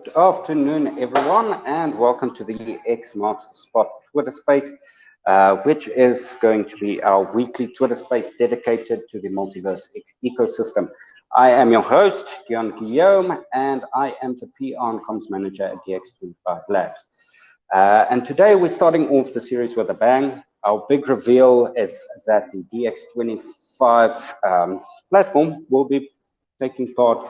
Good afternoon, everyone, and welcome to the X Marks the Spot Twitter Space, which is going to be our weekly Twitter Space dedicated to the Multiverse X ecosystem. I am your host, Dion Guillaume, and I am the PR and Comms Manager at DX25 Labs. And today we're starting off the series with a bang. Our big reveal is that the DX25 platform will be taking part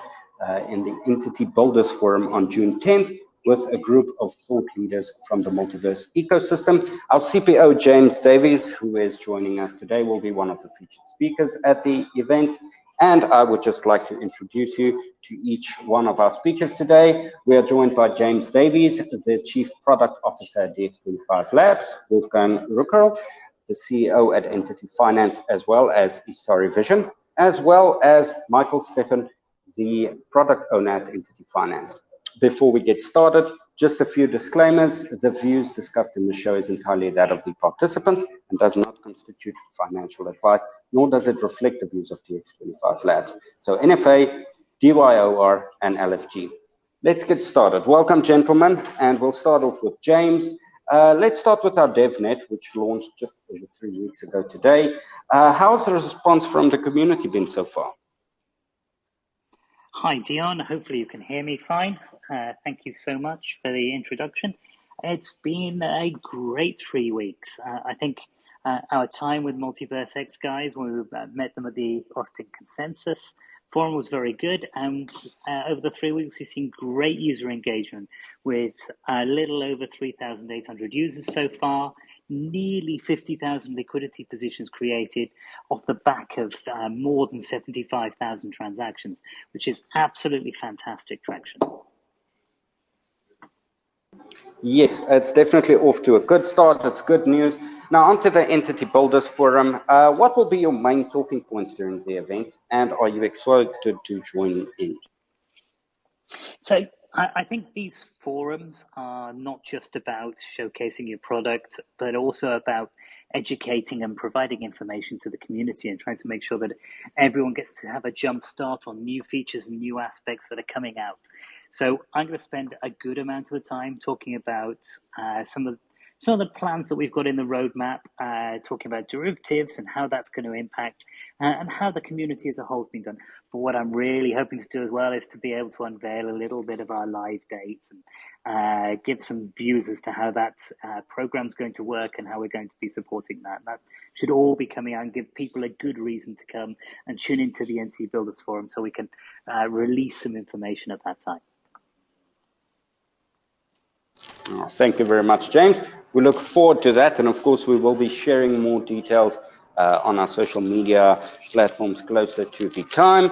in the Entity Builders Forum on June 10th with a group of thought leaders from the multiverse ecosystem. Our CPO, James Davies, who is joining us today, will be one of the featured speakers at the event. And I would just like to introduce you to each one of our speakers today. We are joined by James Davies, the Chief Product Officer at DX25 Labs, Wolfgang Ruckel, the CEO at Entity Finance, as well as Istari Vision, as well as Michael Steffen, the product owner at Entity Finance. Before we get started, just a few disclaimers. The views discussed in the show is entirely that of the participants and does not constitute financial advice, nor does it reflect the views of DX25 Labs. So NFA, DYOR, and LFG. Let's get started. Welcome, gentlemen, and we'll start off with James. Let's start with our DevNet, which launched just over 3 weeks ago today. How's the response from the community been so far? Hi, Dion. Hopefully you can hear me fine. Thank you so much for the introduction. It's been a great 3 weeks. I think our time with Multiverse X guys, when we met them at the Austin Consensus Forum, was very good. And over the 3 weeks, we've seen great user engagement with a little over 3,800 users so far. Nearly 50,000 liquidity positions created off the back of more than 75,000 transactions, which is absolutely fantastic traction. Yes, it's definitely off to a good start. It's good news. Now, onto the Entity Builders Forum. What will be your main talking points during the event, and are you excited to join in? So, I think these forums are not just about showcasing your product, but also about educating and providing information to the community and trying to make sure that everyone gets to have a jump start on new features and new aspects that are coming out. So I'm going to spend a good amount of the time talking about some of the plans that we've got in the roadmap, talking about derivatives and how that's going to impact and how the community as a whole has been done. But what I'm really hoping to do as well is to be able to unveil a little bit of our live date and give some views as to how that program's going to work and how we're going to be supporting that. That should all be coming out and give people a good reason to come and tune into the NC Builders Forum so we can release some information at that time. Oh, thank you very much, James. We look forward to that, and of course we will be sharing more details on our social media platforms closer to the time,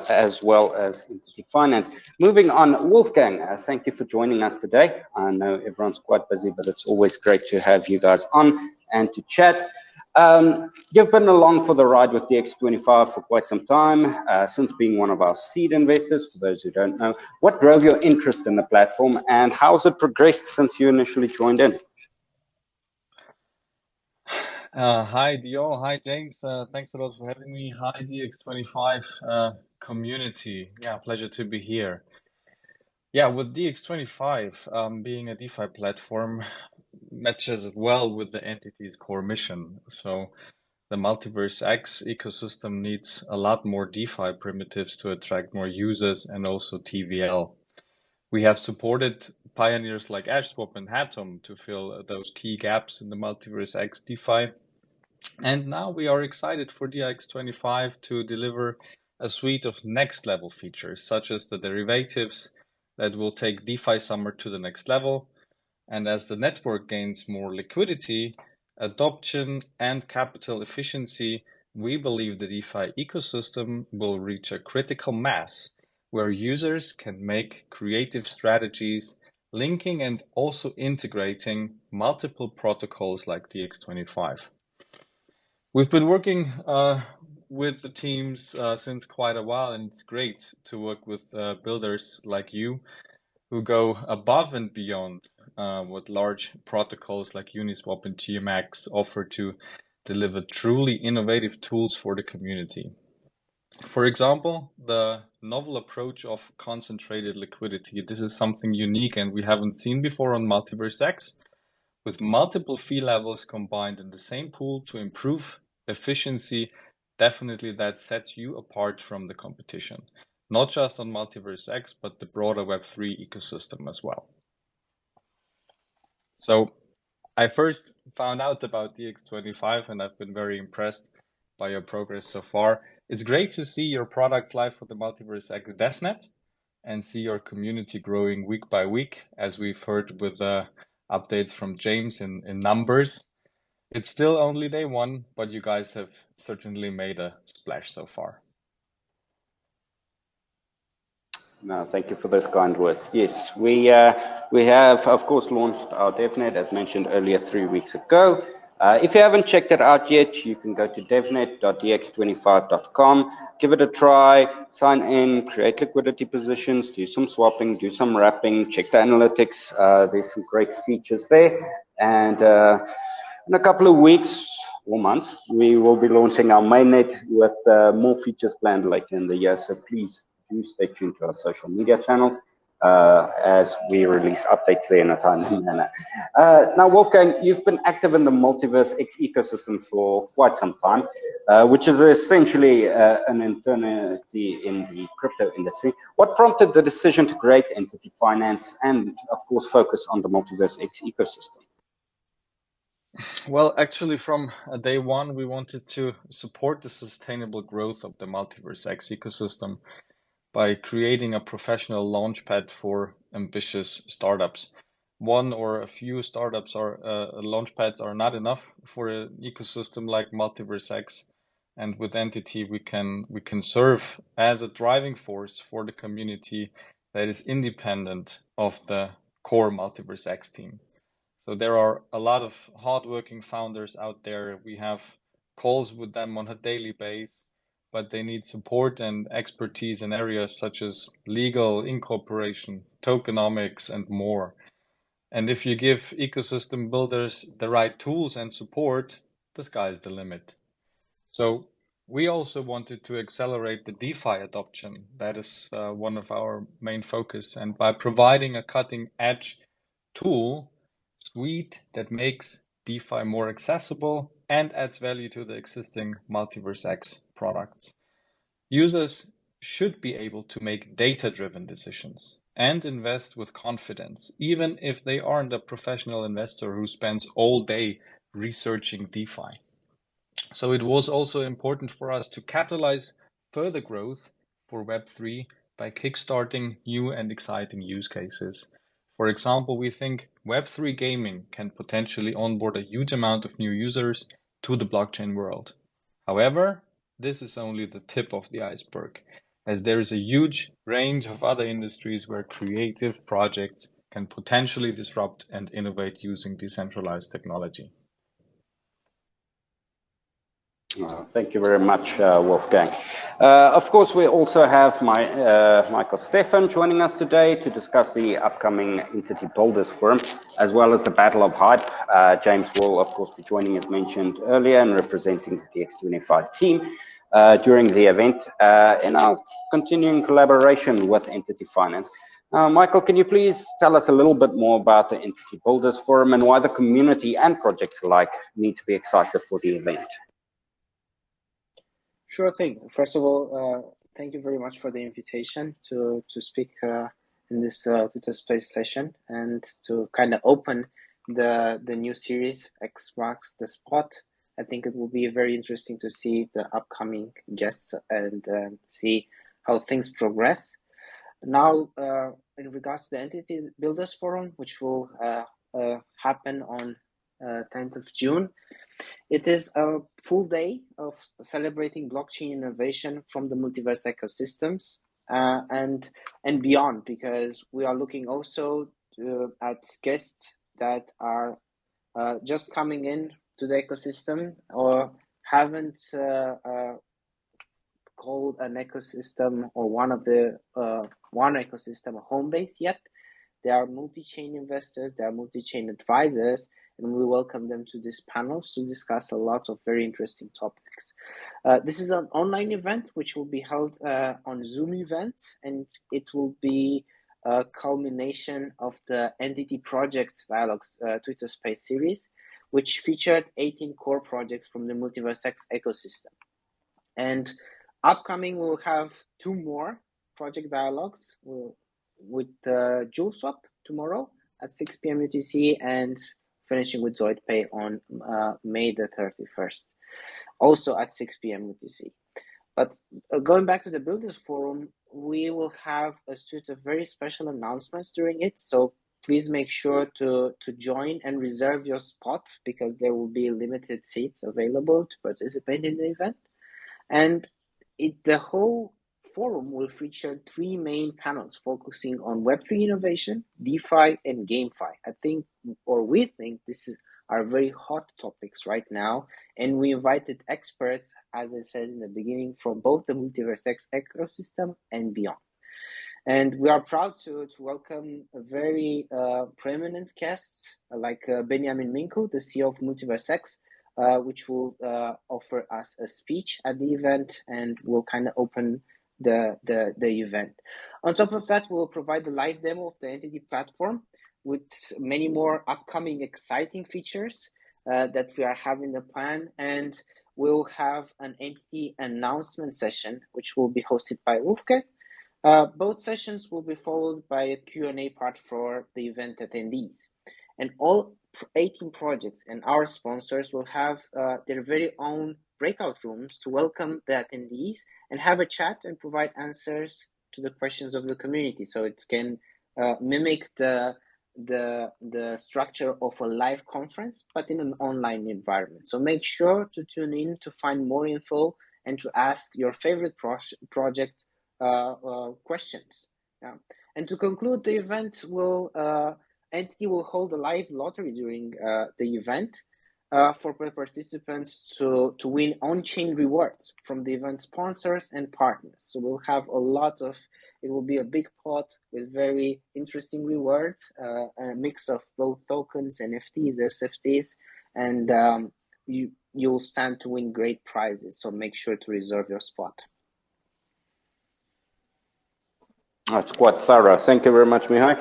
as well as Entity Finance. Moving on, Wolfgang, thank you for joining us today. I know everyone's quite busy, but it's always great to have you guys on and to chat. You've been along for the ride with DX25 for quite some time, since being one of our seed investors. For those who don't know, what drove your interest in the platform, and how has it progressed since you initially joined in? Hi, Dio. Hi, James. Thanks a lot for having me. Hi, DX25 community. Yeah, pleasure to be here. Yeah, with DX25 being a DeFi platform matches well with the entity's core mission. So the Multiverse X ecosystem needs a lot more DeFi primitives to attract more users and also TVL. We have supported pioneers like AshSwap and Hatom to fill those key gaps in the Multiverse X DeFi. And now we are excited for DX25 to deliver a suite of next level features, such as the derivatives that will take DeFi Summer to the next level. And as the network gains more liquidity, adoption, and capital efficiency, we believe the DeFi ecosystem will reach a critical mass where users can make creative strategies, linking and also integrating multiple protocols like DX25. We've been working with the teams since quite a while, and it's great to work with builders like you who go above and beyond what large protocols like Uniswap and GMX offer to deliver truly innovative tools for the community. For example, the novel approach of concentrated liquidity. This is something unique and we haven't seen before on Multiverse X, with multiple fee levels combined in the same pool to improve efficiency. Definitely that sets you apart from the competition, not just on Multiverse X, but the broader Web3 ecosystem as well. So I first found out about DX25 and I've been very impressed by your progress so far. It's great to see your products live for the Multiverse X DevNet and see your community growing week by week, as we've heard with the updates from James in numbers. It's still only day one, but you guys have certainly made a splash so far. No, thank you for those kind words. Yes, we have, of course, launched our DevNet, as mentioned earlier, 3 weeks ago. If you haven't checked it out yet, you can go to devnet.dx25.com, give it a try, sign in, create liquidity positions, do some swapping, do some wrapping, check the analytics. There's some great features there. And in a couple of weeks or months, we will be launching our mainnet with more features planned later in the year. So please do stay tuned to our social media channels as we release updates there in a timely manner. Now, Wolfgang, you've been active in the Multiverse X ecosystem for quite some time, which is essentially an eternity in the crypto industry. What prompted the decision to create Entity Finance and, of course, focus on the Multiverse X ecosystem? Well, actually, from day one, we wanted to support the sustainable growth of the Multiverse X ecosystem by creating a professional launchpad for ambitious startups. One or a few startups or launchpads are not enough for an ecosystem like Multiverse X, and with Entity we can serve as a driving force for the community that is independent of the core Multiverse X team. So there are a lot of hardworking founders out there. We have calls with them on a daily basis, but they need support and expertise in areas such as legal, incorporation, tokenomics, and more. And if you give ecosystem builders the right tools and support, the sky's the limit. So we also wanted to accelerate the DeFi adoption. That is one of our main focus. And by providing a cutting edge tool suite that makes DeFi more accessible and adds value to the existing Multiverse X products. Users should be able to make data-driven decisions and invest with confidence, even if they aren't a professional investor who spends all day researching DeFi. So it was also important for us to catalyze further growth for Web3 by kickstarting new and exciting use cases. For example, we think Web3 gaming can potentially onboard a huge amount of new users to the blockchain world. However, this is only the tip of the iceberg, as there is a huge range of other industries where creative projects can potentially disrupt and innovate using decentralized technology. Thank you very much, Wolfgang. Of course, we also have Michael Stefan joining us today to discuss the upcoming Entity Builders Forum, as well as the Battle of Hype. James will, of course, be joining, as mentioned earlier, and representing the DX25 team during the event in our continuing collaboration with Entity Finance. Michael, can you please tell us a little bit more about the Entity Builders Forum and why the community and projects alike need to be excited for the event? Sure thing. First of all, thank you very much for the invitation to speak in this Twitter Space session and to kind of open the new series, X Marks the Spot. I think it will be very interesting to see the upcoming guests and see how things progress. Now, in regards to the Entity Builders Forum, which will happen on 10th of June, it is a full day of celebrating blockchain innovation from the multiverse ecosystems and beyond, because we are looking also at guests that are just coming in to the ecosystem or haven't called an ecosystem or one ecosystem a home base yet. They are multi-chain investors, they are multi-chain advisors, and we welcome them to these panels to discuss a lot of very interesting topics. This is an online event which will be held on Zoom events, and it will be a culmination of the Entity Project Dialogues Twitter Space series, which featured 18 core projects from the MultiverseX ecosystem. And upcoming, we'll have 2 more project dialogues with JewelSwap tomorrow at 6 p.m. UTC, and finishing with ZoidPay on May the 31st, also at 6 p.m. UTC. But going back to the Builders Forum, we will have a suite of very special announcements during it. So please make sure to join and reserve your spot, because there will be limited seats available to participate in the event. And the whole forum will feature 3 main panels focusing on Web3 innovation, DeFi, and GameFi. We think this are very hot topics right now, and we invited experts, as I said in the beginning, from both the MultiverseX ecosystem and beyond. And we are proud to welcome a very prominent guests like Benjamin Minku, the CEO of MultiverseX, which will offer us a speech at the event and will kind of open the event. On top of that, we'll provide a live demo of the Entity platform with many more upcoming exciting features that we are having the plan, and we'll have an Entity announcement session which will be hosted by Wolfgang. Both sessions will be followed by a Q&A part for the event attendees. And all 18 projects and our sponsors will have their very own breakout rooms to welcome the attendees and have a chat and provide answers to the questions of the community. So it can mimic the structure of a live conference, but in an online environment. So make sure to tune in to find more info and to ask your favorite project questions. Yeah. And to conclude, the event Entity will hold a live lottery during the event for participants to win on-chain rewards from the event sponsors and partners. So we'll have it will be a big pot with very interesting rewards, a mix of both tokens, NFTs, SFTs, and you'll stand to win great prizes. So make sure to reserve your spot. That's quite thorough. Thank you very much, Mihai.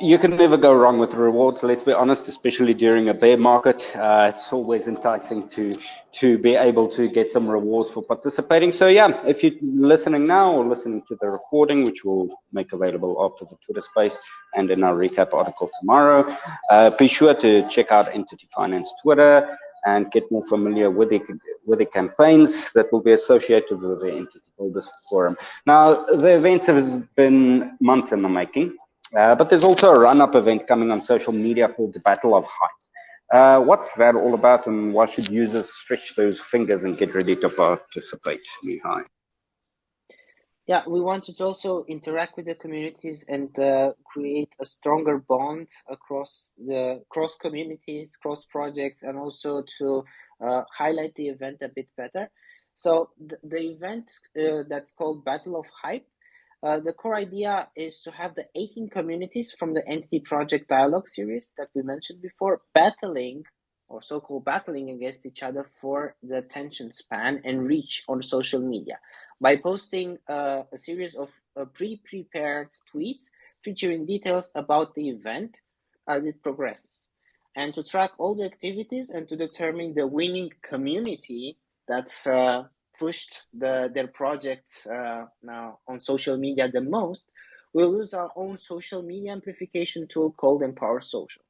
You can never go wrong with rewards, let's be honest, especially during a bear market. It's always enticing to be able to get some rewards for participating. So yeah, if you're listening now or listening to the recording, which we'll make available after the Twitter space and in our recap article tomorrow, be sure to check out Entity Finance Twitter and get more familiar with the campaigns that will be associated with the Entity Builders Forum. Now, the events have been months in the making. But there's also a run-up event coming on social media called the Battle of Hype. What's that all about, and why should users stretch those fingers and get ready to participate, Mihai? Yeah, we wanted to also interact with the communities and create a stronger bond across communities, cross projects, and also to highlight the event a bit better. So the event that's called Battle of Hype, the core idea is to have the 18 communities from the Entity Project Dialogue series that we mentioned before battling, or so-called battling against each other for the attention span and reach on social media by posting a series of pre-prepared tweets featuring details about the event as it progresses, and to track all the activities and to determine the winning community that's pushed their projects now on social media the most. We'll use our own social media amplification tool called Empower Social.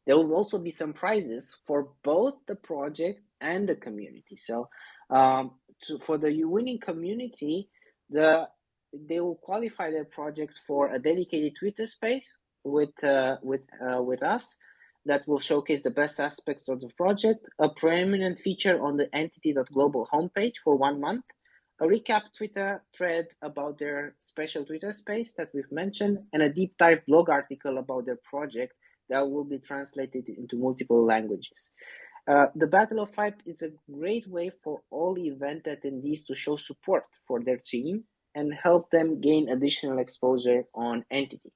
There will also be some prizes for both the project and the community. So for the winning community, they will qualify their project for a dedicated Twitter space with us that will showcase the best aspects of the project, a prominent feature on the Entity.global homepage for 1 month, a recap Twitter thread about their special Twitter space that we've mentioned, and a deep dive blog article about their project that will be translated into multiple languages. The Battle of Hype is a great way for all event attendees to show support for their team and help them gain additional exposure on Entity.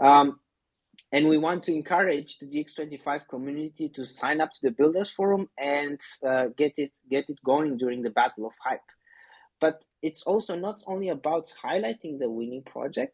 And we want to encourage the DX25 community to sign up to the Builders Forum and get it going during the Battle of Hype. But it's also not only about highlighting the winning project.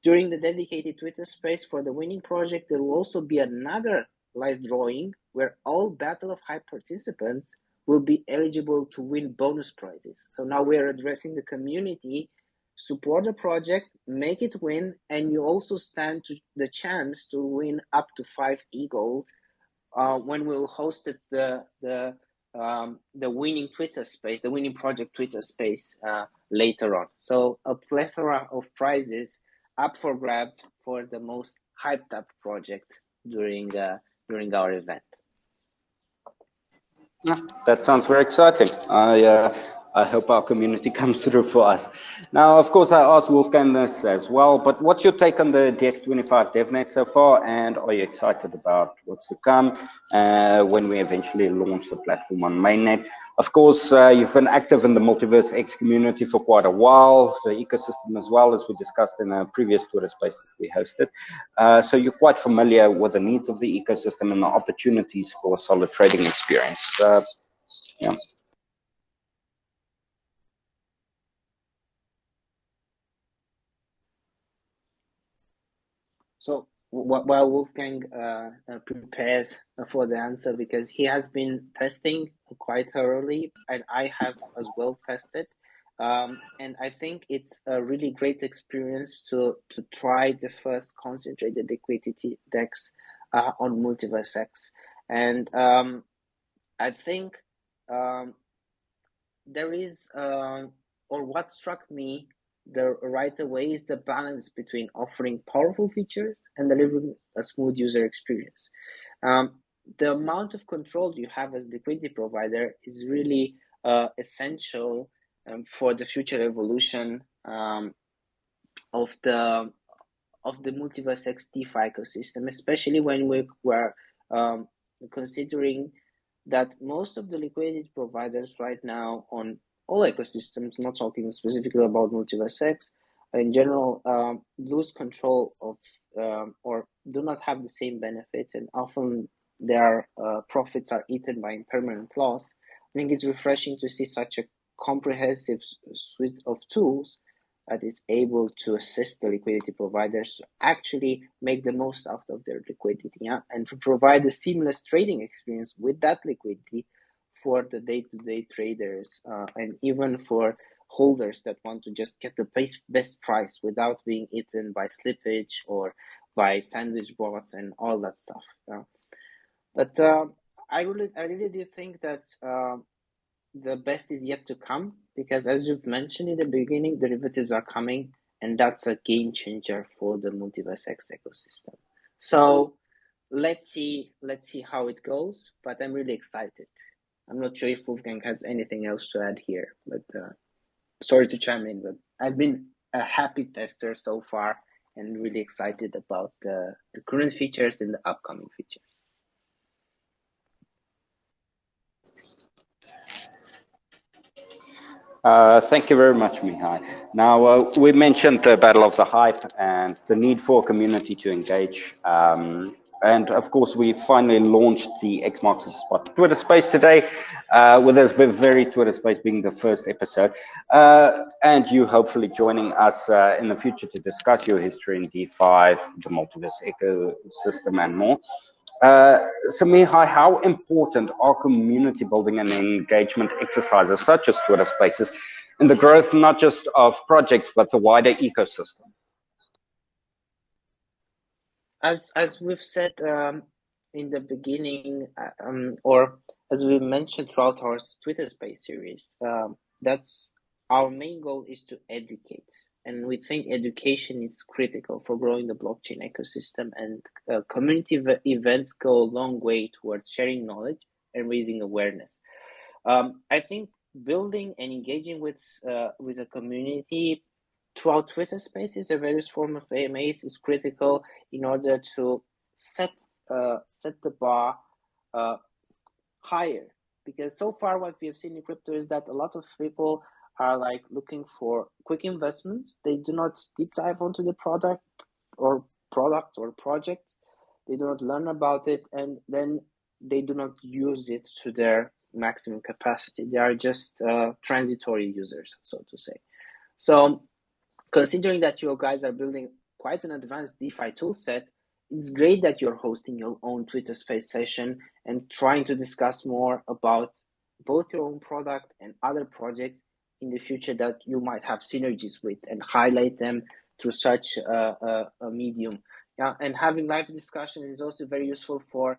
During the dedicated Twitter space for the winning project, there will also be another live drawing where all Battle of Hype participants will be eligible to win bonus prizes. So now we're addressing the community, support the project, make it win, and you also stand to the chance to win up to 5 e-gold when we'll host the winning Twitter space, the winning project Twitter space later on. So a plethora of prizes up for grabs for the most hyped up project during our event. Yeah, that sounds very exciting. I hope our community comes through for us. Now, of course, I asked Wolfgang this as well, but what's your take on the DX25 DevNet so far, and are you excited about what's to come when we eventually launch the platform on mainnet? Of course, you've been active in the Multiverse X community for quite a while, the ecosystem as well, as we discussed in a previous Twitter space that we hosted. So you're quite familiar with the needs of the ecosystem and the opportunities for a solid trading experience. Yeah. So while Wolfgang prepares for the answer, because he has been testing quite thoroughly, and I have as well tested, and I think it's a really great experience to try the first concentrated liquidity DEX on Multiverse X, and I think there is, or what struck me the right away is the balance between offering powerful features and delivering a smooth user experience. The amount of control you have as liquidity provider is really essential for the future evolution of the Multiverse X DeFi ecosystem, especially when we're considering that most of the liquidity providers right now on all ecosystems, not talking specifically about Multiverse X, in general, lose control of or do not have the same benefits, and often their profits are eaten by impermanent loss. I think it's refreshing to see such a comprehensive suite of tools that is able to assist the liquidity providers to actually make the most out of their liquidity, and to provide a seamless trading experience with that liquidity for the day-to-day traders and even for holders that want to just get the best price without being eaten by slippage or by sandwich bots and all that stuff. But I really do think that the best is yet to come, because as you've mentioned in the beginning, derivatives are coming, and that's a game changer for the Multiverse X ecosystem. So let's see how it goes, but I'm really excited. I'm not sure if Wolfgang has anything else to add here, but sorry to chime in, but I've been a happy tester so far and really excited about the current features and the upcoming features. Thank you very much, Mihai. Now, we mentioned the Battle of the Hype and the need for a community to engage. And of course, we finally launched the X Marks the Spot Twitter space today, with this very Twitter space being the first episode. And you hopefully joining us in the future to discuss your history in DeFi, the Multiverse ecosystem, and more. So Mihai, how important are community building and engagement exercises such as Twitter Spaces in the growth not just of projects, but the wider ecosystem? As we've said in the beginning, or as we mentioned throughout our Twitter Space series, that's our main goal is to educate. And we think education is critical for growing the blockchain ecosystem, and community events go a long way towards sharing knowledge and raising awareness. I think building and engaging with a community throughout Twitter Spaces and various forms of AMAs is critical in order to set the bar higher. Because so far what we have seen in crypto is that a lot of people are like looking for quick investments. They do not deep dive onto the product, or product or project, they do not learn about it, and then they do not use it to their maximum capacity. They are just transitory users, so to say. So considering that you guys are building quite an advanced DeFi toolset, it's great that you're hosting your own Twitter Space session and trying to discuss more about both your own product and other projects in the future that you might have synergies with, and highlight them through such a medium. Yeah, and having live discussions is also very useful for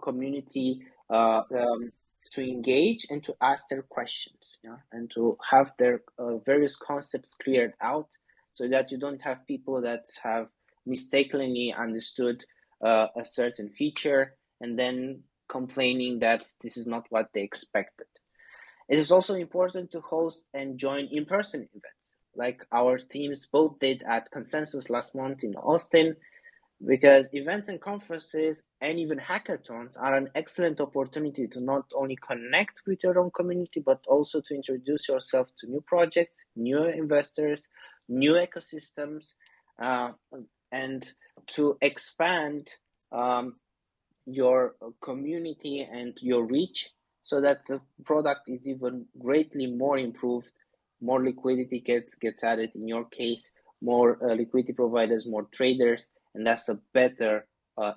community to engage and to ask their questions, yeah, and to have their various concepts cleared out, so that you don't have people that have mistakenly understood a certain feature and then complaining that this is not what they expected. It is also important to host and join in-person events, like our teams both did at Consensus last month in Austin, because events and conferences and even hackathons are an excellent opportunity to not only connect with your own community, but also to introduce yourself to new projects, new investors, new ecosystems, and to expand your community and your reach, so that the product is even greatly more improved, more liquidity gets added in your case, more liquidity providers, more traders, and that's a better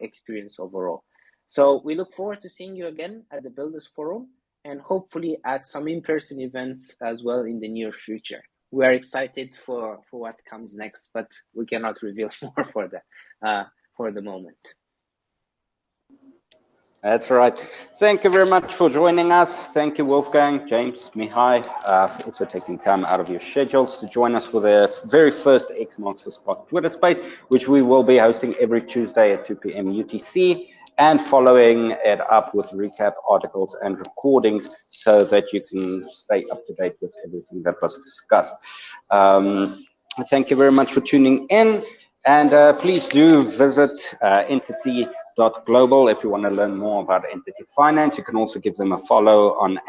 experience overall. So we look forward to seeing you again at the Builders Forum, and hopefully at some in-person events as well in the near future. We are excited for what comes next, but we cannot reveal more for the moment. That's right. Thank you very much for joining us. Thank you, Wolfgang, James, Mihai, for also taking time out of your schedules to join us for the very first X Marks the Spot Twitter Space, which we will be hosting every Tuesday at 2 p.m. UTC, and following it up with recap articles and recordings so that you can stay up to date with everything that was discussed. Thank you very much for tuning in. And please do visit entity.global if you want to learn more about Entity Finance. You can also give them a follow on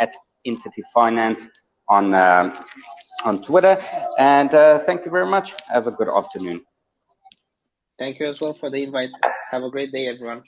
@EntityFinance on Twitter. And thank you very much. Have a good afternoon. Thank you as well for the invite. Have a great day, everyone.